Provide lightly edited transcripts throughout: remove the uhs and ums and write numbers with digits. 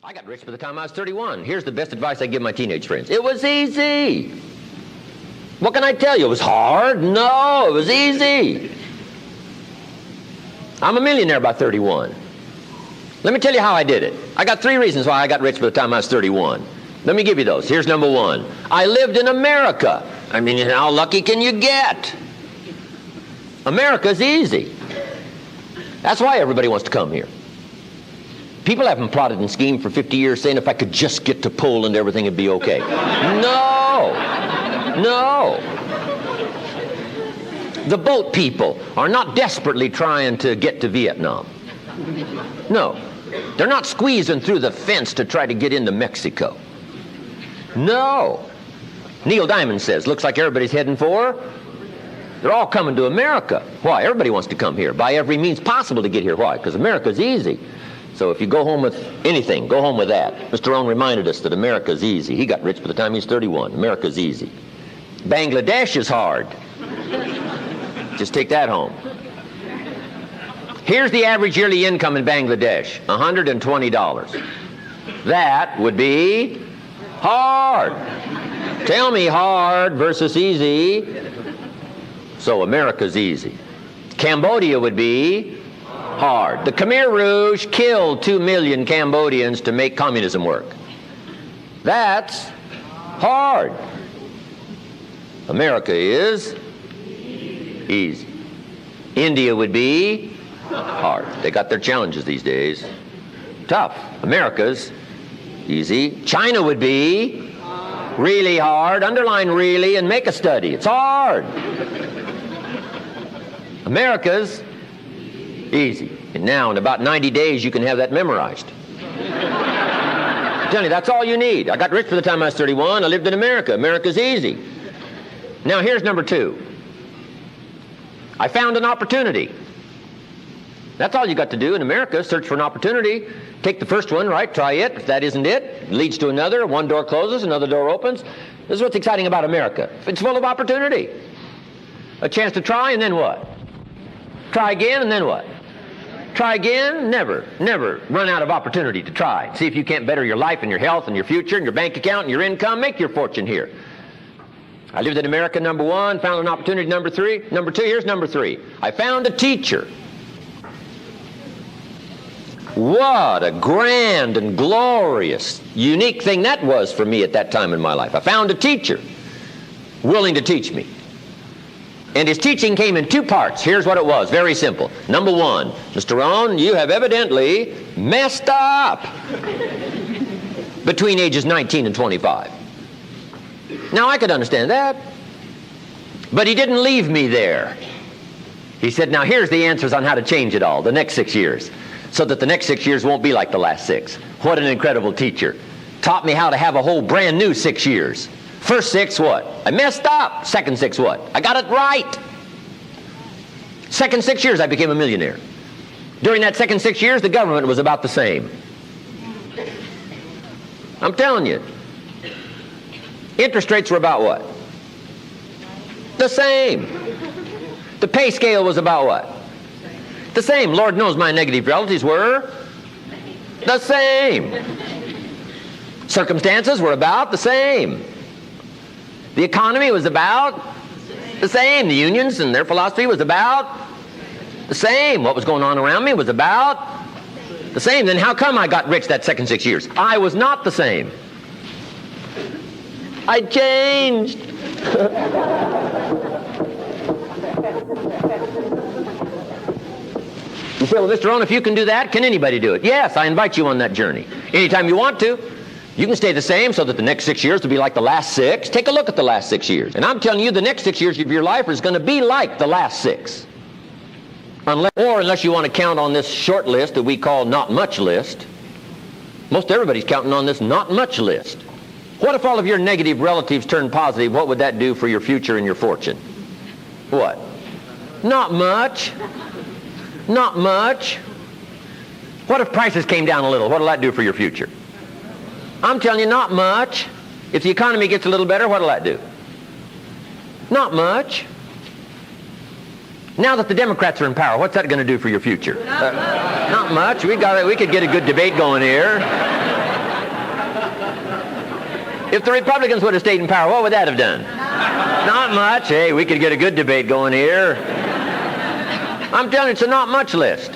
I got rich by the time I was 31. Here's the best advice I give my teenage friends. It was easy. What can I tell you? It was hard? No, it was easy. I'm a millionaire by 31. Let me tell you how I did it. I got 3 reasons why I got rich by the time I was 31. Let me give you those. Here's number 1. I lived in America. I mean, how lucky can you get? America's easy. That's why everybody wants to come here. People haven't plotted and schemed for 50 years saying if I could just get to Poland, everything would be okay. No. No. The boat people are not desperately trying to get to Vietnam. No. They're not squeezing through the fence to try to get into Mexico. No. Neil Diamond says, looks like everybody's heading for. They're all coming to America. Why? Everybody wants to come here by every means possible to get here. Why? Because America's easy. So if you go home with anything, go home with that. Mr. Rohn reminded us that America's easy. He got rich by the time he was 31. America's easy. Bangladesh is hard. Just take that home. Here's the average yearly income in Bangladesh, $120. That would be hard. Tell me hard versus easy. So America's easy. Cambodia would be hard. The Khmer Rouge killed 2 million Cambodians to make communism work. That's hard. America is easy. India would be hard. They got their challenges these days. Tough. America's easy. China would be really hard. Underline really and make a study. It's hard. America's easy. And now in about 90 days you can have that memorized. I'm telling you, that's all you need. I got rich by the time I was 31. I lived in America. America's easy. Now here's number 2. I found an opportunity. That's all you got to do in America, search for an opportunity. Take the first one, right? Try it. If that isn't it, it leads to another. One door closes, another door opens. This is what's exciting about America. It's full of opportunity. A chance to try, and then what? Try again, and then what? Try again? Never run out of opportunity to try. See if you can't better your life and your health and your future and your bank account and your income. Make your fortune here. I lived in America, number 1. Found an opportunity, number 3. Number 2, here's number 3. I found a teacher. What a grand and glorious, unique thing that was for me at that time in my life. I found a teacher willing to teach me. And his teaching came in 2 parts. Here's what it was. Very simple. Number 1, Mr. Rohn, you have evidently messed up between ages 19 and 25. Now, I could understand that. But he didn't leave me there. He said, now here's the answers on how to change it all, the next 6 years, so that the next 6 years won't be like the last 6. What an incredible teacher. Taught me how to have a whole brand new 6 years. First 6, what? I messed up. Second 6, what? I got it right. Second 6 years, I became a millionaire. During that second 6 years, the government was about the same. I'm telling you. Interest rates were about what? The same. The pay scale was about what? The same. Lord knows my negative relatives were the same. Circumstances were about the same. The economy was about the same. The unions and their philosophy was about the same. What was going on around me was about the same. Then how come I got rich that second 6 years? I was not the same. I changed. You say, well, Mr. Rohn, if you can do that, can anybody do it? Yes, I invite you on that journey. Anytime you want to. You can stay the same so that the next 6 years will be like the last 6. Take a look at the last 6 years. And I'm telling you, the next 6 years of your life is going to be like the last 6. Unless you want to count on this short list that we call not much list. Most everybody's counting on this not much list. What if all of your negative relatives turned positive? What would that do for your future and your fortune? What? Not much. Not much. What if prices came down a little? What will that do for your future? I'm telling you, not much. If the economy gets a little better, what will that do? Not much. Now that the Democrats are in power, what's that going to do for your future? Not much. We could get a good debate going here. If the Republicans would have stayed in power, what would that have done? Not much. Hey, we could get a good debate going here. I'm telling you, it's a not much list.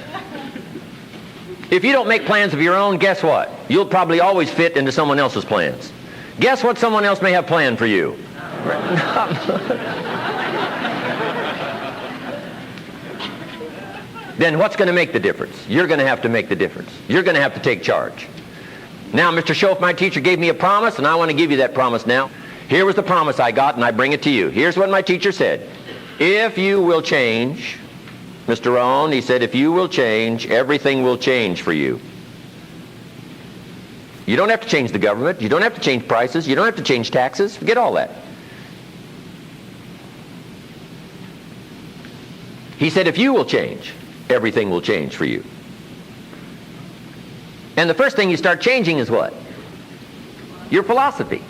If you don't make plans of your own, guess what? You'll probably always fit into someone else's plans. Guess what someone else may have planned for you? Then what's going to make the difference? You're going to have to make the difference. You're going to have to take charge. Now, Mr. Schoaf, my teacher, gave me a promise, and I want to give you that promise now. Here was the promise I got, and I bring it to you. Here's what my teacher said. If you will change, Mr. Rohn, he said, if you will change, everything will change for you. You don't have to change the government. You don't have to change prices. You don't have to change taxes. Forget all that. He said, if you will change, everything will change for you. And the first thing you start changing is what? Your philosophy.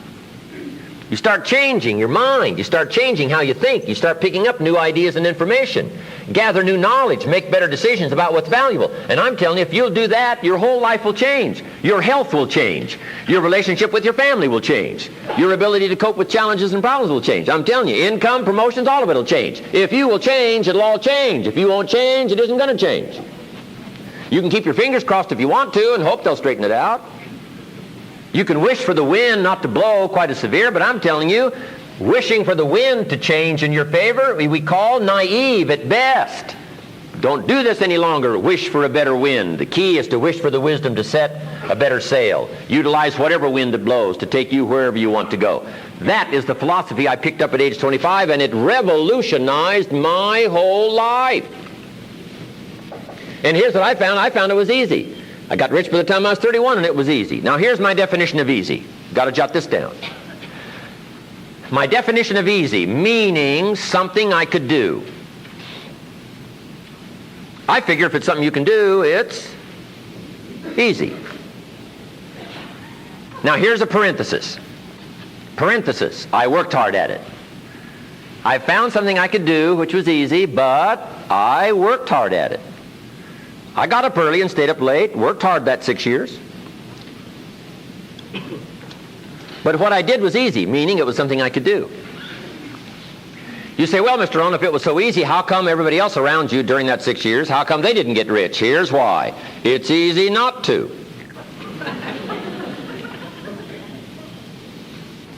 You start changing your mind. You start changing how you think. You start picking up new ideas and information. Gather new knowledge. Make better decisions about what's valuable. And I'm telling you, if you'll do that, your whole life will change. Your health will change. Your relationship with your family will change. Your ability to cope with challenges and problems will change. I'm telling you, income, promotions, all of it will change. If you will change, it'll all change. If you won't change, it isn't going to change. You can keep your fingers crossed if you want to and hope they'll straighten it out. You can wish for the wind not to blow quite as severe, but I'm telling you, wishing for the wind to change in your favor, we call naive at best. Don't do this any longer. Wish for a better wind. The key is to wish for the wisdom to set a better sail. Utilize whatever wind that blows to take you wherever you want to go. That is the philosophy I picked up at age 25, and it revolutionized my whole life. And here's what I found. I found it was easy. I got rich by the time I was 31, and it was easy. Now, here's my definition of easy. Got to jot this down. My definition of easy, meaning something I could do. I figure if it's something you can do, it's easy. Now, here's a parenthesis. Parenthesis, I worked hard at it. I found something I could do, which was easy, but I worked hard at it. I got up early and stayed up late, worked hard that 6 years. But what I did was easy, meaning it was something I could do. You say, well, Mr. Rohn, if it was so easy, how come everybody else around you during that 6 years, how come they didn't get rich? Here's why. It's easy not to.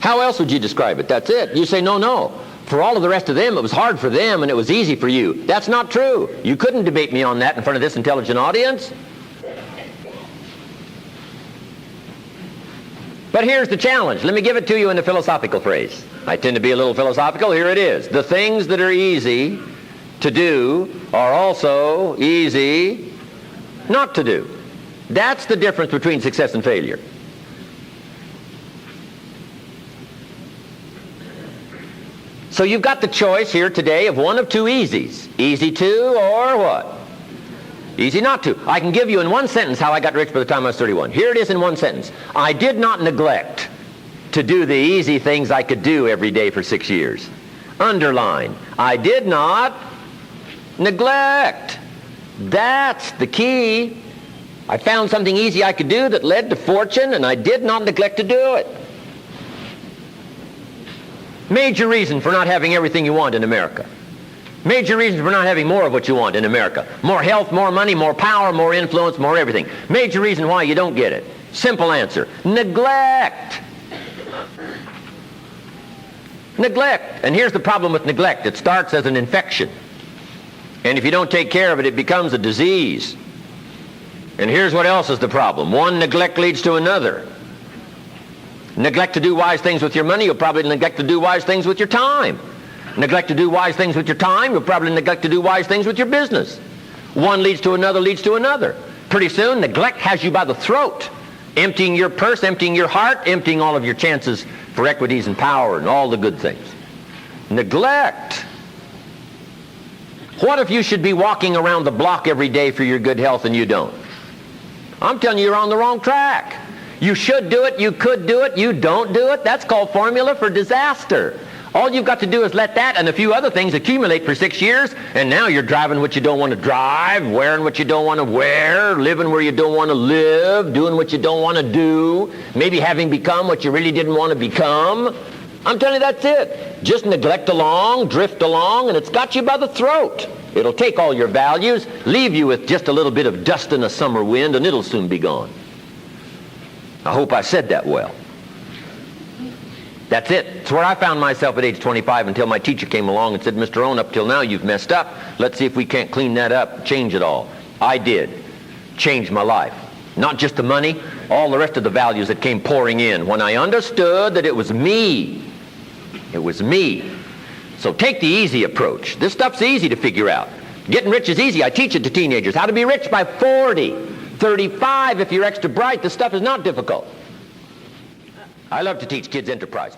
How else would you describe it? That's it. You say, no. For all of the rest of them, it was hard for them and it was easy for you. That's not true. You couldn't debate me on that in front of this intelligent audience. But here's the challenge. Let me give it to you in a philosophical phrase. I tend to be a little philosophical. Here it is. The things that are easy to do are also easy not to do. That's the difference between success and failure. So you've got the choice here today of one of two easies. Easy to or what? Easy not to. I can give you in one sentence how I got rich by the time I was 31. Here it is in one sentence. I did not neglect to do the easy things I could do every day for 6 years. Underline. I did not neglect. That's the key. I found something easy I could do that led to fortune, and I did not neglect to do it. Major reason for not having everything you want in America. Major reason for not having more of what you want in America. More health, more money, more power, more influence, more everything. Major reason why you don't get it. Simple answer. Neglect. Neglect. And here's the problem with neglect. It starts as an infection. And if you don't take care of it, it becomes a disease. And here's what else is the problem. One neglect leads to another. Neglect to do wise things with your money, you'll probably neglect to do wise things with your time. Neglect to do wise things with your time, you'll probably neglect to do wise things with your business. One leads to another, leads to another. Pretty soon, neglect has you by the throat, emptying your purse, emptying your heart, emptying all of your chances for equities and power and all the good things. Neglect. What if you should be walking around the block every day for your good health and you don't? I'm telling you, you're on the wrong track. You should do it, you could do it, you don't do it. That's called formula for disaster. All you've got to do is let that and a few other things accumulate for 6 years, and now you're driving what you don't want to drive, wearing what you don't want to wear, living where you don't want to live, doing what you don't want to do, maybe having become what you really didn't want to become. I'm telling you, that's it. Just neglect along, drift along, and it's got you by the throat. It'll take all your values, leave you with just a little bit of dust in a summer wind, and it'll soon be gone. I hope I said that well. That's it. It's where I found myself at age 25 until my teacher came along and said, Mr. Rohn, up till now you've messed up. Let's see if we can't clean that up, change it all. I did. Changed my life. Not just the money, all the rest of the values that came pouring in when I understood that it was me. It was me. So take the easy approach. This stuff's easy to figure out. Getting rich is easy. I teach it to teenagers. How to be rich by 40, 35 if you're extra bright. This stuff is not difficult. I love to teach kids enterprise.